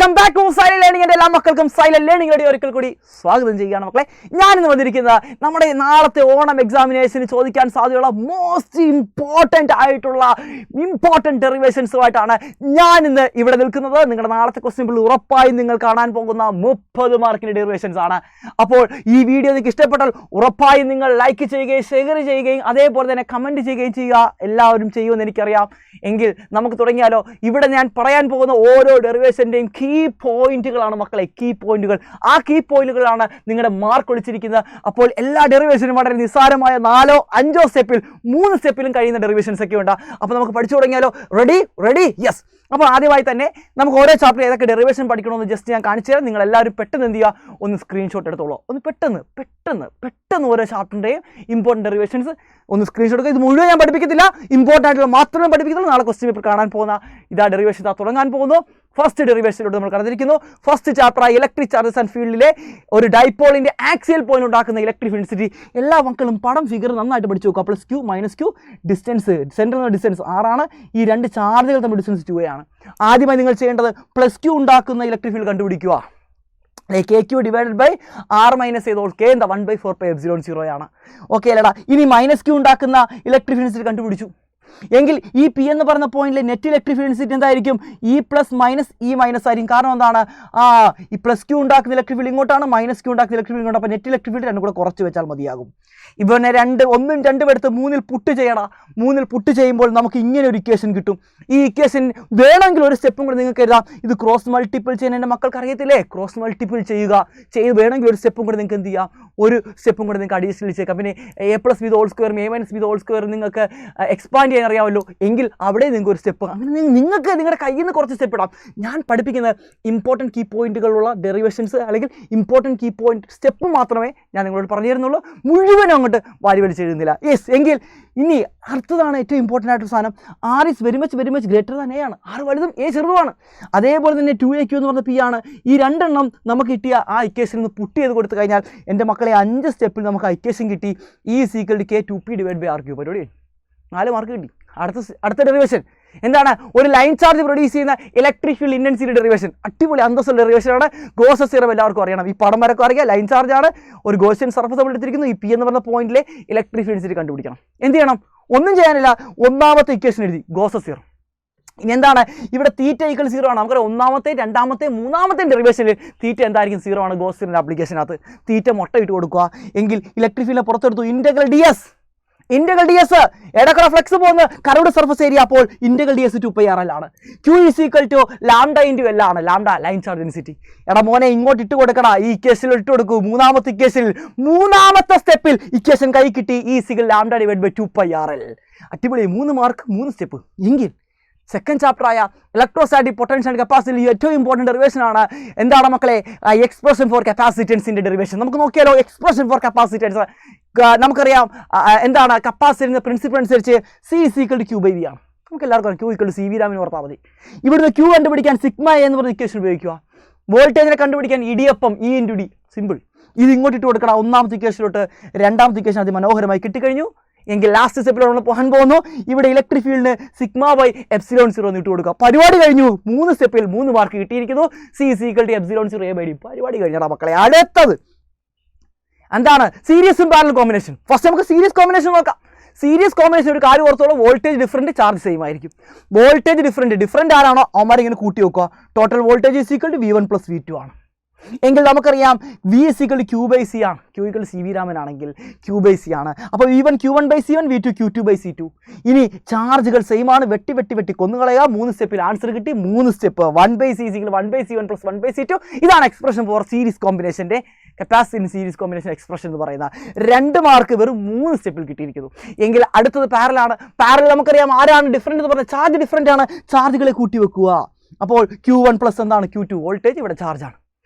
Welcome back to silent learning. എല്ലാ മക്കൾക്കും silent learning ഒരിക്കൽ കൂടി സ്വാഗതം ചെയ്യുകയാണ് മക്കളെ. ഞാനിന്ന് വന്നിരിക്കുന്നത് നമ്മുടെ നാളത്തെ ഓണം എക്സാമിനേഷന് ചോദിക്കാൻ സാധ്യതയുള്ള മോസ്റ്റ് ഇമ്പോർട്ടൻറ്റ് ഡെറിവേഷൻസുമായിട്ടാണ് ഞാനിന്ന് ഇവിടെ നിൽക്കുന്നത്. നിങ്ങളുടെ നാളത്തെ ക്വസ്റ്റ്യൻ പേപ്പറിൽ ഉറപ്പായും നിങ്ങൾ കാണാൻ പോകുന്ന 30 മാർക്കിൻ്റെ ഡെറിവേഷൻസ് ആണ്. അപ്പോൾ ഈ വീഡിയോ നിങ്ങൾക്ക് ഇഷ്ടപ്പെട്ടാൽ ഉറപ്പായും നിങ്ങൾ ലൈക്ക് ചെയ്യുകയും ഷെയർ ചെയ്യുകയും അതേപോലെ തന്നെ കമൻറ്റ് ചെയ്യുകയും ചെയ്യുക. എല്ലാവരും ചെയ്യുമെന്ന് എനിക്കറിയാം. എങ്കിൽ നമുക്ക് തുടങ്ങിയാലോ. ഇവിടെ ഞാൻ പറയാൻ പോകുന്ന ഓരോ ഡെറിവേഷൻ്റെയും കീ പോയിന്റുകളാണ് മക്കളെ, കീ പോയിന്റുകൾ. ആ കീ പോയിന്റുകളാണ് നിങ്ങളുടെ മാർക്ക് ഒളിച്ചിരിക്കുന്നത്. അപ്പോൾ എല്ലാ ഡെറിവേഷനും വളരെ നിസ്സാരമായ 4 or 5 സ്റ്റെപ്പിൽ 3 സ്റ്റെപ്പിലും കഴിയുന്ന ഡെറിവേഷൻസ് ഒക്കെ ഉണ്ട്. അപ്പോൾ നമുക്ക് പഠിച്ചു തുടങ്ങിയാലോ. Ready yes. അപ്പോൾ ആദ്യമായി തന്നെ നമുക്ക് ഓരോ ചാപ്റ്റർ ഏതൊക്കെ ഡെറിവേഷൻ പഠിക്കണമെന്ന് ജസ്റ്റ് ഞാൻ കാണിച്ചു തരാം. നിങ്ങൾ എല്ലാവരും പെട്ടെന്ന് എന്ത് ചെയ്യുക, ഒന്ന് സ്ക്രീൻഷോട്ട് എടുത്തോളൂ. ഒന്ന് പെട്ടെന്ന് ഓരോ ചാപ്റ്ററിൻ്റെയും ഇമ്പോർട്ടൻറ്റ് ഡെറിവേഷൻസ് ഒന്ന് സ്ക്രീൻഷോട്ട് എടുക്കുക. ഇത് മുഴുവൻ ഞാൻ പഠിപ്പിക്കത്തില്ല, ഇമ്പോർട്ടൻ്റ് ആയിട്ടുള്ള മാത്രമേ പഠിപ്പിക്കുന്നുള്ളൂ. നാളെ ക്വസ്റ്റ്യൻ പേപ്പർ കാണാൻ പോകുന്ന ഇതാ ഡെറിവേഷൻ തുടങ്ങാൻ പോകുന്നു. ഫസ്റ്റ് ഡെറിവേഷനിലൂടെ നമ്മൾ കടന്നിരിക്കുന്നു. ഫസ്റ്റ് ചാപ്റ്ററായി ഇലക്ട്രിക് ചാർജസ് ആൻഡ് ഫീൽഡിലെ ഒരു ഡൈപോളിൻ്റെ ആക്സിയൽ പോയിന്റ് ഉണ്ടാക്കുന്ന ഇലക്ട്രിക് ഡെൻസിറ്റി. എല്ലാ മക്കളും പടം ഫിഗർ നന്നായിട്ട് പഠിച്ചു നോക്കുക. Plus Q minus Q distance, central distance 6 ആണ്. ഈ 2 ചാർജുകൾ തമ്മിൽ ഡിസ്റ്റൻസ് 2 ആണ്. ആദ്യമായി നിങ്ങൾ ചെയ്യേണ്ടത് പ്ലസ് ക്യൂ ഉണ്ടാക്കുന്ന ഇലക്ട്രിക് ഫീൽഡ് കണ്ടുപിടിക്കുക. KQ divided by R minus ചെയ്തോൾ K എന്താ 1/4πε0 ആണ്. ഓക്കെ അല്ലടാ. ഇനി മൈനസ് ക്യൂ ഉണ്ടാക്കുന്ന ഇലക്ട്രിക് ഡെൻസിറ്റി കണ്ടുപിടിച്ചു എങ്കിൽ ഈ പി എന്ന് പറയുന്ന പോയിന്റിലെ നെറ്റ് ഇലക്ട്രിക് ഡെൻസിറ്റി എന്തായിരിക്കും? E plus minus E minus ആയിരിക്കും. കാരണം എന്താണ്, ഈ പ്ലസ് ക്യൂ ഉണ്ടാക്കുന്ന ഇലക്ട്രിക് ഫീൽഡ് ഇങ്ങോട്ടാണ്, മൈനസ് ക്യൂ ഉണ്ടാക്കുന്ന ഇലക്ട്രിക് ഫീൽഡ് ഇങ്ങോട്ട്. അപ്പോൾ നെറ്റ് ഇലക്ട്രിക് ഫീൽഡ് രണ്ടും കൂടെ കുറച്ച് വെച്ചാൽ മതിയാകും. ഇവനെ 1 ഉം 2 എടുത്ത് 3 പുട്ട് ചെയ്യണം. 3 പുട്ട് ചെയ്യുമ്പോൾ നമുക്ക് ഇങ്ങനെ ഒരു ഇക്വേഷൻ കിട്ടും. ഈ ഇക്വേഷൻ വേണമെങ്കിൽ ഒരു സ്റ്റെപ്പും കൂടെ നിങ്ങൾക്ക് എഴുതാം. ഇത് ക്രോസ് മൾട്ടിപ്പിൾ ചെയ്യാൻ എൻ്റെ മക്കൾക്ക് അറിയത്തില്ലേ? ക്രോസ് മൾട്ടിപ്പിൾ ചെയ്ത് വേണമെങ്കിൽ ഒരു സ്റ്റെപ്പും കൂടെ നിങ്ങൾക്ക് എന്ത് ചെയ്യാം, ഒരു സ്റ്റെപ്പും കൂടെ നിങ്ങൾക്ക് അഡീഷണൽ ചെയ്തേക്കാം. പിന്നെ A പ്ലസ് ബി ഹോൾ സ്ക്വയറും A മൈനസ് ബി ഹോൾ സ്ക്വയറും നിങ്ങൾക്ക് എക്സ്പാൻഡ് ചെയ്യാൻ അറിയാമല്ലോ. എങ്കിൽ അവിടെ നിങ്ങൾക്ക് ഒരു സ്റ്റെപ്പ്, അങ്ങനെ നിങ്ങൾക്ക് നിങ്ങളുടെ കയ്യിൽ നിന്ന് കുറച്ച് സ്റ്റെപ്പ് ഇടാം. ഞാൻ പഠിപ്പിക്കുന്ന ഇമ്പോർട്ടൻറ്റ് കീ പോയിന്റുകളുള്ള ഡെറിവേഷൻസ് അല്ലെങ്കിൽ ഇമ്പോർട്ടൻറ്റ് കീ പോയിന്റ് സ്റ്റെപ്പ് മാത്രമേ ഞാൻ നിങ്ങളോട് പറഞ്ഞു തരുന്നുള്ളൂ. മുഴുവനും അങ്ങോട്ട് വാരി വലിച്ചെഴുതുന്നില്ല. യെസ്. എങ്കിൽ ഇനി അടുത്തതാണ് ഏറ്റവും ഇമ്പോർട്ടൻ്റ് ആയിട്ടൊരു സാധനം. R is very much greater than A ആണ്. R വലുതും A ചെറുതുമാണ്. അതേപോലെ തന്നെ 2AQ എന്ന് പറഞ്ഞ P ആണ്. ഈ 2 എണ്ണം നമുക്ക് കിട്ടിയ ആ ഇക്വേഷനിൽ നിന്ന് പുട്ട് ചെയ്ത് കൊടുത്തു കഴിഞ്ഞാൽ എൻ്റെ മക്കളെ 5 സ്റ്റെപ്പിൽ നമുക്ക് ആ ഇക്വേഷൻ കിട്ടി. E = K2P divide by RQ. പരിപാടി 4 മാർക്ക് കിട്ടി. അടുത്ത ഡെറിവേഷൻ എന്താണ്? ഒരു ലൈൻ ചാർജ് പ്രൊഡ്യൂസ് ചെയ്യുന്ന ഇലക്ട്രിക് ഫീൽഡ് ഇന്റൻസിറ്റി ഡെറിവേഷൻ. അടിപൊളി അന്തസ്സുള്ള ഡെറിവേഷനാണ്. ഗോസസ് തിയറം എല്ലാവർക്കും അറിയണം. ഈ പടം വരക്കും അറിയാം. ലൈൻ ചാർജ് ആണ്, ഒരു ഗോസിയൻ സർഫസ് നമ്മൾ എടുത്തിരിക്കുന്നു. ഈ P എന്ന് പറഞ്ഞ പോയിന്റിലെ ഇലക്ട്രിക് ഫീൽഡ് ഡെൻസിറ്റി കണ്ടുപിടിക്കണം. എന്ത് ചെയ്യണം? ഒന്നും ചെയ്യാനില്ല. ഒന്നാമത്തെ ഇക്വേഷൻ എഴുതി, ഗോസസ് തിയറം. ഇനി എന്താണ് ഇവിടെ? θ = 0 ആണ്. നമുക്ക് ഒന്നാമത്തെ, രണ്ടാമത്തെ, മൂന്നാമത്തെ ഡെറിവേഷനിൽ θ എന്തായിരിക്കും? 0 ആണ്. ഗോസ് തിയറിൻ്റെ ആപ്ലിക്കേഷനകത്ത് θ മുട്ട ഇട്ട് കൊടുക്കുക. എങ്കിൽ ഇലക്ട്രിക് ഫീൽഡിനെ പുറത്തെടുത്തു. ഇൻ്റഗ്രൽ ds ഇടയ്ക്കുള്ള ഫ്ലെക്സ് പോകുന്ന കർവ്ഡ് സർഫസ് ഏരിയ. അപ്പോൾ ഇൻ്റഗ്രൽ ds 2πRL ആണ്. Q = λ × L ആണ്. Lambda line charge density. എടാ മോനെ ഇങ്ങോട്ട് ഇട്ട് കൊടുക്കടാ. ഈ ഇക്വേഷനിൽ ഇട്ട് കൊടുക്കൂ. മൂന്നാമത്തെ ഇക്വേഷനിൽ മൂന്നാമത്തെ സ്റ്റെപ്പിൽ ഇക്വേഷൻ കൈ കിട്ടി. E = λ / 2πRL. അടിപൊളി. 3 മാർക്ക് 3 സ്റ്റെപ്പ്. എങ്കിൽ സെക്കൻഡ് ചാപ്റ്ററായ ഇലക്ട്രോസ്റ്റാറ്റിക് പൊട്ടൻഷ്യൽ കപ്പാസിറ്റി ഏറ്റവും ഇമ്പോർട്ടൻറ്റ് ഡെറിവേഷൻ ആണ്. എന്താണ് മക്കളെ? എക്സ്പ്രഷൻ ഫോർ കപ്പാസിറ്റൻസിൻ്റെ ഡെറിവേഷൻ. നമുക്ക് നോക്കിയാലോ. എക്സ്പ്രഷൻ ഫോർ കപ്പാസിറ്റൻസ് നമുക്കറിയാം. എന്താണ് കപ്പാസിറ്ററിൻ്റെ പ്രിൻസിപ്പിൾ അനുസരിച്ച് C = Q/V ആണ്. നമുക്ക് എല്ലാവർക്കും Q = CV രാമിന് ഓർത്താൽ മതി. ഇവിടുന്ന് Q കണ്ടുപിടിക്കാൻ സിഗ്മ A എന്ന് പറഞ്ഞ ഇക്വേഷൻ ഉപയോഗിക്കുക. വോൾട്ടേജിനെ കണ്ടുപിടിക്കാൻ ഇടിയപ്പം E × D. സിമ്പിൾ. ഇത് ഇങ്ങോട്ട് ഇട്ട് കൊടുക്കണം. ഒന്നാമത്തെ ഇക്വേഷനിലോട്ട്. രണ്ടാമത്തെ ഇക്വേഷൻ അതിമനോഹരമായി കിട്ടിക്കഴിഞ്ഞു. എങ്കിൽ ലാസ്റ്റ് സ്റ്റെപ്പിൽ നമ്മൾ പോകാൻ പോകുന്നു. ഇവിടെ ഇലക്ട്രിക് ഫീൽഡിന് σ/ε0 ഇട്ട് കൊടുക്കുക. പരിപാടി കഴിഞ്ഞു. 3 സ്റ്റെപ്പിൽ 3 മാർക്ക് കിട്ടിയിരിക്കുന്നു. C = ε0 A/D. പരിപാടി കഴിഞ്ഞാൽ മക്കളെ അടുത്തത് എന്താണ്? സീരീസും പാരലൽ കോമ്പിനേഷൻ. ഫസ്റ്റ് നമുക്ക് സീരീസ് കോമ്പിനേഷൻ നോക്കാം. സീരീസ് കോമ്പിനേഷൻ ഒരു കാര്യം ഓർത്തോളൂ. വോൾട്ടേജ് ഡിഫറൻറ്റ്, ചാർജ് സെയിം ആയിരിക്കും. വോൾട്ടേജ് ഡിഫറൻറ്റ് ആരാണോ അവന്മാരെ ഇങ്ങനെ കൂട്ടി വെക്കുക. ടോട്ടൽ വോൾട്ടേജ് = V1 + V2 ആണ്. എങ്കിൽ നമുക്കറിയാം V = Q/C ആണ്. Q = CV രാമനാണെങ്കിൽ Q/C ആണ്. അപ്പോൾ V1 Q1/C1, V2 Q2/C2. ഇനി ചാർജുകൾ സെയിം ആണ്. വെട്ടി കൊന്നുകളയുക. 3 സ്റ്റെപ്പിൽ ആൻസർ കിട്ടി. 3 സ്റ്റെപ്പ് 1/C = 1/C1 + 1/C2. ഇതാണ് എക്സ്പ്രഷൻ ഫോർ സീരീസ് കോമ്പിനേഷൻ്റെ കപ്പാസിറ്റി സീരീസ് കോമ്പിനേഷൻ എക്സ്പ്രഷൻ എന്ന് പറയുന്ന 2 മാർക്ക് വെറും 3 സ്റ്റെപ്പിൽ കിട്ടിയിരിക്കുന്നു. എങ്കിൽ അടുത്തത് പാരലാണ്. പാരൽ നമുക്കറിയാം ആരാണ് ഡിഫറൻറ്റ് എന്ന് പറഞ്ഞാൽ ചാർജ് ഡിഫറൻറ്റ് ആണ്. ചാർജുകളെ കൂട്ടി വെക്കുക. അപ്പോൾ Q1 + എന്താണ്? Q2 വോൾട്ടേജ്, ഇവിടെ ചാർജാണ്.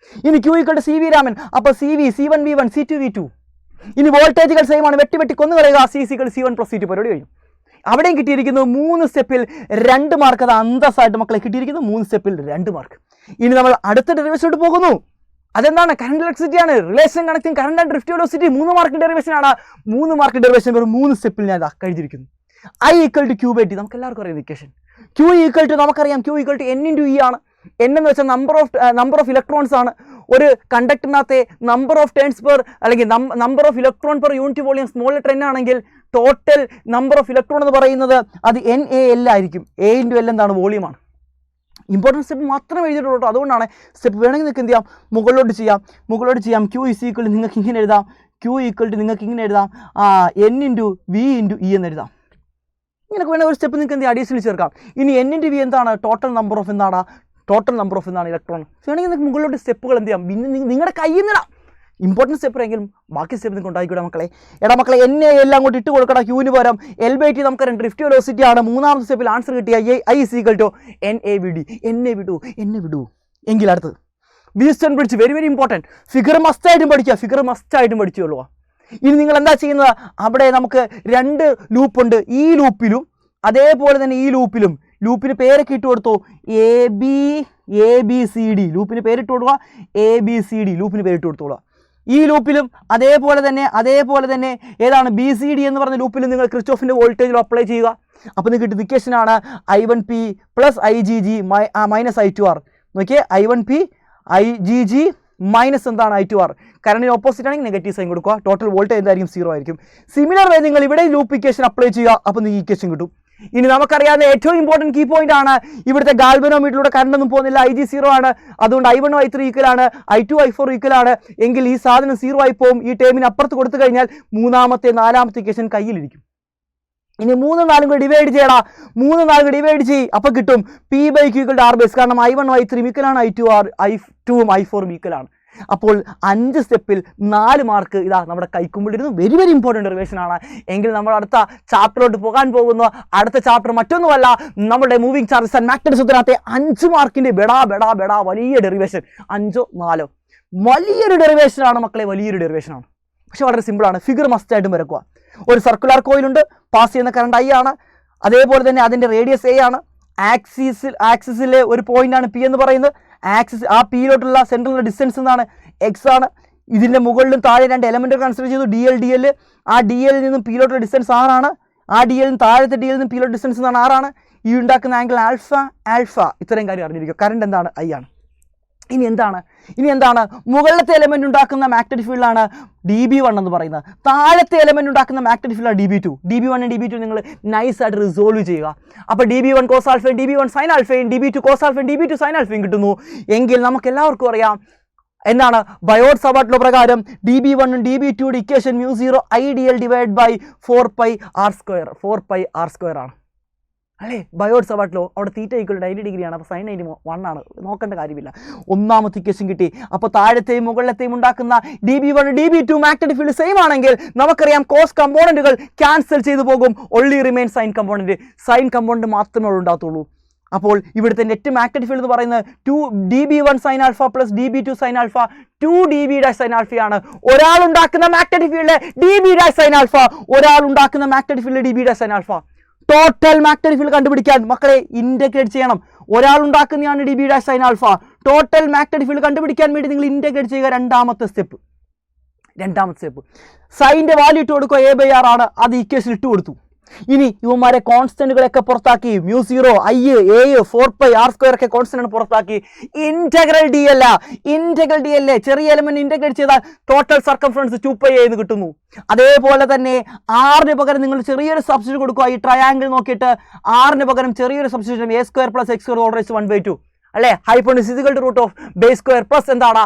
ഇനി Q = CV രാമൻ. അപ്പോൾ CV C1 V1 C2 V2. ഇനി വോൾട്ടേജുകൾ സെയിം ആണ്. വെട്ടി കൊന്നുകളയുക. C = C1 + C2. പരിപാടി കഴിഞ്ഞു. അവിടെയും കിട്ടിയിരിക്കുന്നു 3 സ്റ്റെപ്പിൽ 2 മാർക്ക്. അത് അന്തസ്സായിട്ട് മക്കളെ കിട്ടിയിരിക്കുന്നു. 3 സ്റ്റെപ്പിൽ 2 മാർക്ക്. ഇനി നമ്മൾ അടുത്ത ഡെറിവേഷനോട്ട് പോകുന്നു. അതെന്താണ്? കറണ്ട് ഇലക്ട്രിസിറ്റി ആണ്. Relation connecting current and drift velocity. 3 mark derivation ആണ്. 3 മാർക്ക് ഡെറിവേഷൻ വെറും 3 സ്റ്റെപ്പിൽ ഞാൻ കഴിഞ്ഞിരിക്കുന്നു. I = Q/T. നമുക്ക് എല്ലാവർക്കും അറിയാം ഇക്വേഷൻ. Q = നമുക്കറിയാം Q = N × E ആണ്. എന്ന് വെച്ചാൽ നമ്പർ ഓഫ് ഇലക്ട്രോൺസ് ആണ്. ഒരു കണ്ടക്ടറിനകത്തെ നമ്പർ ഓഫ് ടേൺസ് പെർ അല്ലെങ്കിൽ number of electron per unit volume small letter n ആണെങ്കിൽ ടോട്ടൽ നമ്പർ ഓഫ് ഇലക്ട്രോൺ എന്ന് പറയുന്നത് അത് NaL ആയിരിക്കും. A × L എന്താണ്? വോളിയമാണ്. ഇമ്പോർട്ടൻറ്റ് സ്റ്റെപ്പ് മാത്രമേ എഴുതിയിട്ടുള്ളൂ കേട്ടോ. അതുകൊണ്ടാണ് സ്റ്റെപ്പ് വേണമെങ്കിൽ നിങ്ങൾക്ക് എന്ത് ചെയ്യാം, മുകളിലോട്ട് ചെയ്യാം. Q = നിങ്ങൾക്ക് ഇങ്ങനെ എഴുതാം. Q = നിങ്ങൾക്ക് ഇങ്ങനെ എഴുതാം, N × V × E എന്ന് എഴുതാം. ഇങ്ങനെ വേണമെങ്കിൽ ഒരു സ്റ്റെപ്പ് നിങ്ങൾക്ക് എന്ത് ചെയ്യാം, അഡീഷണൽ ചേർക്കാം. ഇനി N × V എന്താണ്? ടോട്ടൽ നമ്പർ ഓഫ് എന്താണ് ഇലക്ട്രോൺ. വേണമെങ്കിൽ നിങ്ങൾക്ക് മുകളിലോട്ട് സ്റ്റെപ്പുകൾ എന്ത് ചെയ്യാം, പിന്നെ നിങ്ങളുടെ കയ്യിൽ നിന്നിടാം. ഇമ്പോർട്ടൻറ്റ് സ്റ്റെപ്പ് എങ്കിലും ബാക്കി സ്റ്റെപ്പ് നിങ്ങൾക്ക് ഉണ്ടായിക്കൂടെ മക്കളെ. മക്കളെ NaL അങ്ങോട്ട് ഇട്ട് കൊടുക്കണം. Qന് പകരം L/T നമുക്ക് ഡ്രിഫ്റ്റ് വെലോസിറ്റി ആണ്. മൂന്നാമത്തെ സ്റ്റെപ്പിൽ ആൻസർ കിട്ടിയ I = NaVd. എന്നെ വിടൂ എങ്കിൽ അടുത്തത് Wheatstone bridge. Very very important. Figure മസ്റ്റായിട്ടും പഠിച്ചുകൊള്ളുക. ഇനി നിങ്ങൾ എന്താ ചെയ്യുന്നത്, അവിടെ നമുക്ക് 2 ലൂപ്പുണ്ട്. ഈ ലൂപ്പിലും അതേപോലെ തന്നെ ഈ ലൂപ്പിന് പേരൊക്കെ ഇട്ട് കൊടുത്തു. ABCD ലൂപ്പിന് പേരിട്ട് കൊടുക്കുക. ABCD ലൂപ്പിന് പേരിട്ട് കൊടുത്തോളുക. ഈ ലൂപ്പിലും അതേപോലെ തന്നെ ഏതാണ് BCD എന്ന് പറഞ്ഞ ലൂപ്പിലും നിങ്ങൾ ക്രിസ്റ്റോഫിൻ്റെ വോൾട്ടേജിൽ അപ്ലൈ ചെയ്യുക. അപ്പോൾ നിങ്ങൾക്ക് കിട്ടുന്ന ഇക്വേഷനാണ് I1P + IgG - I2R. നോക്കിയേ, I1P IgG മൈനസ് എന്താണ് I2R. കറണ്ടിന് ഓപ്പോസിറ്റ് ആണെങ്കിൽ നെഗറ്റീവ് സൈൻ കൊടുക്കുക. ടോട്ടൽ വോൾട്ടേജ് എന്തായിരിക്കും? 0 ആയിരിക്കും. സിമിലർ വേ നിങ്ങൾ ഇവിടെ ലൂപ്പ് ഇക്വേഷൻ അപ്ലൈ ചെയ്യുക. അപ്പോൾ നിങ്ങൾക്ക് ഇക്വേഷൻ കിട്ടും. ഇനി നമുക്കറിയാവുന്ന ഏറ്റവും ഇമ്പോർട്ടൻറ്റ് കീ പോയിന്റ് ആണ്, ഇവിടുത്തെ ഗാൽവനോമീറ്ററിലൂടെ കറണ്ട് ഒന്നും പോകുന്നില്ല. Ig 0 ആണ്. അതുകൊണ്ട് I1 I3 ഈക്വൽ ആണ്, I2 I4 ഈക്വൽ ആണ്. എങ്കിൽ ഈ സാധനം 0 ആയി പോകും. ഈ ടേമിന് അപ്പുറത്ത് കൊടുത്തു കഴിഞ്ഞാൽ മൂന്നാമത്തെ നാലാമത്തെ ഇക്വേഷൻ കയ്യിലിരിക്കും. ഇനി 3 4 കൂടി ഡിവൈഡ് ചെയ്യണം. 3 4 ഡിവൈഡ് ചെയ്യും. അപ്പോൾ കിട്ടും P/Q = R ബേസ്. കാരണം I1 I3 ഈക്വൽ ആണ്, I2 I4 ഈക്വൽ ആണ്. അപ്പോൾ 5 സ്റ്റെപ്പിൽ 4 മാർക്ക് ഇതാ നമ്മുടെ കൈക്കുമ്പിളിരുന്നു. വെരി വെരി ഇമ്പോർട്ടൻറ്റ് ഡെറിവേഷൻ ആണ്. എങ്കിൽ നമ്മൾ അടുത്ത ചാപ്റ്ററിലോട്ട് പോകാൻ പോകുന്നു. അടുത്ത ചാപ്റ്റർ മറ്റൊന്നുമല്ല, നമ്മുടെ മൂവിങ് ചാർജസ് ആൻഡ് മാഗ്നറ്റിസത്തിനകത്തെ 5 മാർക്കിൻ്റെ ബെടാ വലിയ ഡെറിവേഷൻ. 5 4 വലിയൊരു ഡെറിവേഷനാണ് മക്കളെ, വലിയൊരു ഡെറിവേഷനാണ്. പക്ഷെ വളരെ സിമ്പിളാണ്. ഫിഗർ മസ്റ്റായിട്ടും വരക്കുക. ഒരു സർക്കുലർ കോയിലുണ്ട്. പാസ് ചെയ്യുന്ന കറണ്ട് I ആണ്. അതേപോലെ തന്നെ അതിൻ്റെ റേഡിയസ് A ആണ്. ആക്സിസിലെ ഒരു പോയിന്റാണ് P എന്ന് പറയുന്നത്. ആക്സിസ് ആ Pയിലോട്ടുള്ള സെൻട്രൽ ഡിസ്റ്റൻസ് എന്താണ്? X ആണ്. ഇതിൻ്റെ മുകളിലും താഴെ 2 എലമെൻറ്റ് കൺസിഡർ ചെയ്തു. DL. ആ DL നിന്നും Pയിലോട്ടുള്ള ഡിസ്റ്റൻസ് R ആണ്. ആ DL താഴത്തെ DL നിന്നും Pയിലോട്ട് ഡിസ്റ്റൻസ് എന്താണ്? R ആണ്. ഈ ഉണ്ടാക്കുന്ന ആംഗിൾ ആൽഫ. ഇത്രയും കാര്യം അറിഞ്ഞിരിക്കുക. കറണ്ട് എന്താണ്? I ആണ്. ഇനി എന്താണ് മുകളിലത്തെ എലമെന്റ് ഉണ്ടാക്കുന്ന മാഗ്നറ്റിക് ഫീൽഡാണ് dB1 എന്ന് പറയുന്നത്. താഴത്തെ എലമെന്റ് ഉണ്ടാക്കുന്ന മാഗ്നറ്റിക് ഫീൽഡാണ് dB2. dB1 dB2 നിങ്ങൾ നൈസായിട്ട് റിസോൾവ് ചെയ്യുക. അപ്പോൾ dB1 cos ആൽഫയും dB1 sin ആൽഫയും dB2 cos ആൽഫയും dB2 sin ആൽഫയും കിട്ടുന്നു. എങ്കിൽ നമുക്ക് എല്ലാവർക്കും അറിയാം എന്താണ് ബയോട്ട്-സാവാർട്ട് ലോ പ്രകാരം dB1 dB2 equation μ0 IdL / 4πr² ആണ് അല്ലേ? Biot Savart law. അവിടെ θ = 90 ഡിഗ്രിയാണ്. അപ്പോൾ sin 91 ആണ്. നോക്കേണ്ട കാര്യമില്ല. ഒന്നാമത്തെ ഇക്വേഷൻ കിട്ടി. അപ്പോൾ താഴത്തെയും മുകളിലത്തെയും ഉണ്ടാക്കുന്ന dB1 dB2 magnetic field same ആണെങ്കിൽ നമുക്കറിയാം കോസ് കമ്പോണന്റുകൾ ക്യാൻസൽ ചെയ്തു പോകും. ഒൺലി റിമെയിൻ സൈൻ കമ്പോണന്റ് മാത്രമേ ഉണ്ടാകത്തുള്ളൂ. അപ്പോൾ ഇവിടുത്തെ നെറ്റ് മാഗ്നറ്റിക് ഫീൽഡ് എന്ന് പറയുന്നത് 2 dB1 sin alpha + dB2 sin alpha 2 dB' sin ആൽഫയാണ്. ഒരാൾ ഉണ്ടാക്കുന്ന magnetic field dB' sin alpha, ഒരാൾ ഉണ്ടാക്കുന്ന magnetic field dB' sin alpha. Total magnetic field കണ്ടുപിടിക്കാൻ മക്കളെ ഇൻ്റഗ്രേറ്റ് ചെയ്യണം. ഒരാൾ ഉണ്ടാക്കുന്നതാണ് dB' sin alpha. Total magnetic field കണ്ടുപിടിക്കാൻ വേണ്ടി നിങ്ങൾ ഇൻ്റഗ്രേറ്റ് ചെയ്യുക. രണ്ടാമത്തെ സ്റ്റെപ്പ് സൈൻ്റെ വാല്യൂ ഇട്ട് കൊടുക്കുക. A/R ആണ്. അത് ഇക്വേഷൻ ഇട്ട് കൊടുത്തു. ഇനി ഇവന്മാരെ കോൺസ്റ്റന്റുകളൊക്കെ പുറത്താക്കി. μ0 I A 4πr² ഒക്കെ കോൺസ്റ്റന്റ് പുറത്താക്കി. ഇന്റഗ്രൽ ഡി അല്ല ചെറിയ എലമെന്റ് ഇന്റഗ്രേറ്റ് ചെയ്താൽ ടോട്ടൽ സർക്കംഫറൻസ് 2πa എന്ന് കിട്ടുന്നു. അതേപോലെ തന്നെ ആറിന് പകരം നിങ്ങൾ ചെറിയൊരു സബ്സ്റ്റിറ്റ്യൂഷൻ കൊടുക്കുക. ഈ ട്രയാങ്കിൾ നോക്കിയിട്ട് ആറിന് പകരം ചെറിയൊരു സബ്സ്റ്റിറ്റ്യൂഷൻ A² + x² = 1/2 അല്ലേ? ഹൈപ്പോട്ടനസ് √of base² പ്ലസ് എന്താണ്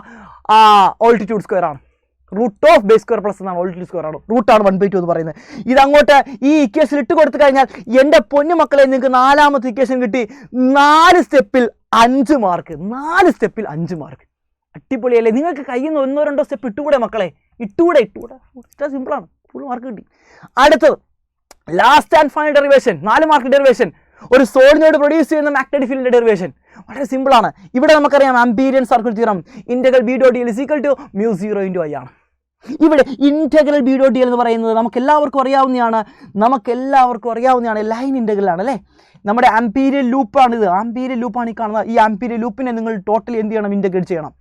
ഓൾട്ടിറ്റ്യൂഡ് സ്ക്വയർ ആണ്. √of base² പ്ലസ് എന്നാണ് ഓൾട്ടിറ്റ്യൂഡ് സ്ക്വയർ ആണ്. റൂട്ടാണ് 1/2 എന്ന് പറയുന്നത്. ഇതങ്ങോട്ട് ഈ ഇക്വേഷൻ ഇട്ട് കൊടുത്തു കഴിഞ്ഞാൽ എൻ്റെ പൊന്നു മക്കളെ നിങ്ങൾക്ക് നാലാമത്തെ ഇക്വേഷൻ കിട്ടി. 4 സ്റ്റെപ്പിൽ 5 മാർക്ക്. 4 സ്റ്റെപ്പിൽ 5 മാർക്ക്. അടിപൊളിയല്ലേ? നിങ്ങൾക്ക് കയ്യിൽ നിന്ന് 1 2 സ്റ്റെപ്പ് ഇട്ടുകൂടെ മക്കളെ? ഇട്ടുകൂടെ. സിമ്പിളാണ്. ഫുൾ മാർക്ക് കിട്ടി. അടുത്തത് last and final derivation. 4 mark derivation. ഒരു സോളിനോട് പ്രൊഡ്യൂസ് ചെയ്യുന്ന മാഗ്നറ്റിക് ഫീൽഡിന്റെ ഡെറിവേഷൻ വളരെ സിമ്പിളാണ്. ഇവിടെ നമുക്കറിയാം Amperian circle theorem. Integral B.dl = μ0 × I ആണ്. ഇവിടെ ഇന്റഗ്രൽ B.dl എന്ന് പറയുന്നത് നമുക്ക് എല്ലാവർക്കും അറിയാവുന്നതാണ്. ലൈൻ ഇന്റഗ്രൽ ആണ് അല്ലേ? നമ്മുടെ ആംപീരിയൻ ലൂപ്പാണിത്. ഈ കാണുന്നത്. ഈ ആംപീരിയൻ ലൂപ്പിനെ നിങ്ങൾ ടോട്ടലി എന്ത് ചെയ്യണം? ഇൻ്റഗ്രേറ്റ് ചെയ്യണം.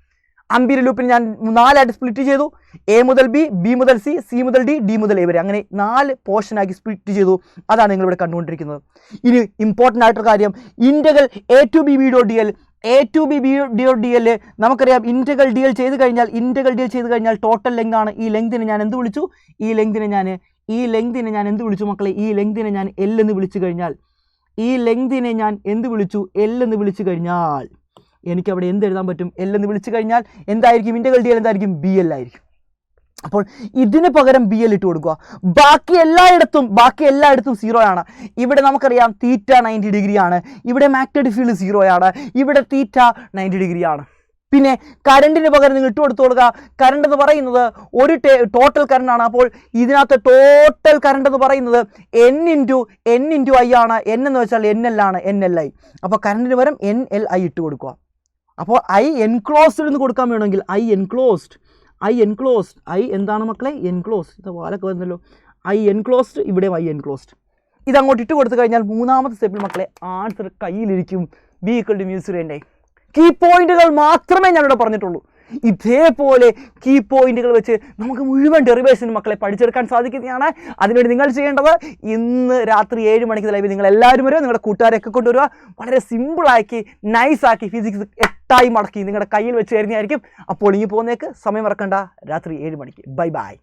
ആംപീരിയൻ ലൂപ്പിന് ഞാൻ 4 ആയിട്ട് സ്പ്ലിറ്റ് ചെയ്തു. A മുതൽ B, B മുതൽ C, C മുതൽ D, D മുതൽ A വരെ. അങ്ങനെ 4 പോർഷനാക്കി സ്പ്ലിറ്റ് ചെയ്തു. അതാണ് നിങ്ങളിവിടെ കണ്ടുകൊണ്ടിരിക്കുന്നത്. ഇനി ഇമ്പോർട്ടൻ്റ് ആയിട്ടൊരു കാര്യം, integral A to B B.dl A to B B D L നമുക്കറിയാം ഇൻറ്റഗ്രൽ ഡി എൽ ചെയ്ത് കഴിഞ്ഞാൽ ടോട്ടൽ ലെങ്ത് ആണ്. ഈ ലെങ്തിനെ ഞാൻ എന്ത് വിളിച്ചു? ഈ ലെങ്തിനെ ഞാൻ എന്ത് വിളിച്ചു മക്കളെ? ഈ ലെങ്തിനെ ഞാൻ എൽ എന്ന് വിളിച്ചു കഴിഞ്ഞാൽ എനിക്കവിടെ എന്ത് എഴുതാൻ പറ്റും? എൽ എന്ന് വിളിച്ചു കഴിഞ്ഞാൽ എന്തായിരിക്കും? ഇൻറ്റഗ്രൽ ഡി എൽ എന്തായിരിക്കും? ബി എൽ ആയിരിക്കും. അപ്പോൾ ഇതിന് പകരം ബി എൽ ഇട്ട് കൊടുക്കുക. ബാക്കി എല്ലായിടത്തും 0 ആണ്. ഇവിടെ നമുക്കറിയാം തീറ്റ 90 ഡിഗ്രി ആണ്, ഇവിടെ മാഗ്നറ്റിക് ഫീൽഡ് 0 ആണ്, ഇവിടെ തീറ്റ 90 ഡിഗ്രി ആണ്. പിന്നെ കറണ്ടിന് പകരം നിങ്ങൾ ഇട്ട് കൊടുത്തു കൊടുക്കുക. കറണ്ട് എന്ന് പറയുന്നത് ഒരു ടോട്ടൽ കറണ്ട് ആണ്. അപ്പോൾ ഇതിനകത്ത് ടോട്ടൽ കറണ്ട് എന്ന് പറയുന്നത് N ഇൻറ്റു ഐ ആണ്. N എന്ന് വെച്ചാൽ NL ആണ്, NLI. അപ്പോൾ കറണ്ടിന് പകരം NLI ഇട്ട് കൊടുക്കുക. അപ്പോൾ ഐ എൻക്ലോസ്ഡ് എന്ന് കൊടുക്കാൻ വേണമെങ്കിൽ ഐ എൻക്ലോസ്ഡ് എന്താണ് മക്കളെ? എൻക്ലോസ്ഡ്. ഇത് വാലൊക്കെ വന്നല്ലോ. ഐ എൻക്ലോസ്ഡ്, ഇവിടെ ഐ എൻക്ലോസ്ഡ്. ഇതങ്ങോട്ട് ഇട്ട് കൊടുത്തു കഴിഞ്ഞാൽ മൂന്നാമത്തെ സ്റ്റെപ്പിൽ മക്കളെ ആൻസർ കയ്യിലിരിക്കും. ബി ഈക്വൽ ടു μ0 കീ പോയിന്റുകൾ മാത്രമേ ഞാനിവിടെ പറഞ്ഞിട്ടുള്ളൂ. ഇതേപോലെ കീ പോയിന്റുകൾ വെച്ച് നമുക്ക് മുഴുവൻ ഡെറിവേഷൻ മക്കളെ പഠിച്ചെടുക്കാൻ സാധിക്കുന്നതാണ്. അതിനുവേണ്ടി നിങ്ങൾ ചെയ്യേണ്ടത് ഇന്ന് രാത്രി 7 മണിക്ക് ലൈവ് നിങ്ങൾ എല്ലാവരും വരും, നിങ്ങളുടെ കൂട്ടുകാരെയൊക്കെ കൊണ്ടുവരിക. വളരെ സിമ്പിളാക്കി നൈസാക്കി ഫിസിക്സ് 8 ആയി മടക്കി നിങ്ങളുടെ കയ്യിൽ വെച്ച് തരുന്നതായിരിക്കും. അപ്പോൾ ഈ പോകുന്നേക്ക് സമയം മറക്കണ്ട, രാത്രി 7 മണിക്ക്. Bye bye.